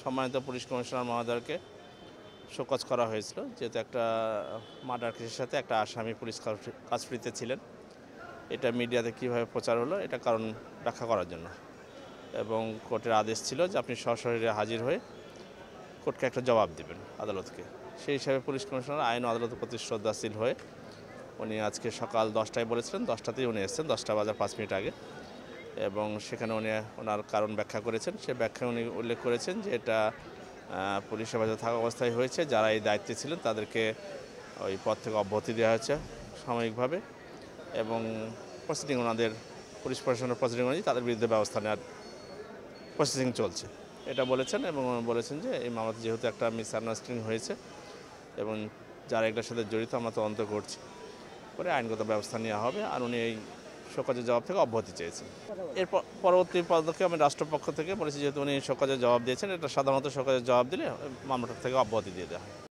সম্মানিত police commissioner মহোদয়কে show cause করা হয়েছিল, যেহেতু একটা মার্ডার কেসের সাথে একটা আসামি পুলিশ কাস্টডিতে ছিলেন। এটা মিডিয়াতে কীভাবে প্রচার হলো এটা কারণ ব্যাখ্যা করার জন্য, এবং কোর্টের আদেশ ছিল যে আপনি সশরীরে হাজির হয়ে কোর্টকে একটা জবাব দেবেন আদালতকে। সেই হিসাবে পুলিশ কমিশনার আইন ও আদালতের প্রতি শ্রদ্ধাশীল হয়ে উনি আজকে সকাল 10টায় বলেছিলেন, 10টাতেই উনি এসেছেন, 10টা বাজার 5 মিনিট আগে, এবং সেখানে উনি ওনার কারণ ব্যাখ্যা করেছেন। সে ব্যাখ্যা উনি উল্লেখ করেছেন যে এটা পুলিশ হেফাজতে থাকা অবস্থায় হয়েছে, যারা এই দায়িত্বে ছিলেন তাদেরকে ওই পদ থেকে অব্যাহতি দেওয়া হয়েছে সাময়িকভাবে, এবং প্রসিডিং ওনাদের পুলিশ প্রশাসনের প্রসিডিং অনুযায়ী তাদের বিরুদ্ধে ব্যবস্থা নেওয়ার প্রসেসিং চলছে, এটা বলেছেন। এবং বলেছেন যে এই মামলাতে যেহেতু একটা মিসআন্ডারস্ট্যান্ডিং হয়েছে এবং যারা এটার সাথে জড়িত আমরা তদন্ত করছি, করে আইনগত ব্যবস্থা নেওয়া হবে। আর উনি এই শোকজের জবাব থেকে অব্যাহতি চেয়েছেন। এর পরবর্তী পদক্ষেপ আমি রাষ্ট্রপক্ষ থেকে বলেছি, যেহেতু উনি শোকজের জবাব দিয়েছেন, এটা সাধারণত শোকজের জবাব দিলে মামলাটা থেকে অব্যাহতি দিয়ে দেওয়া হয়।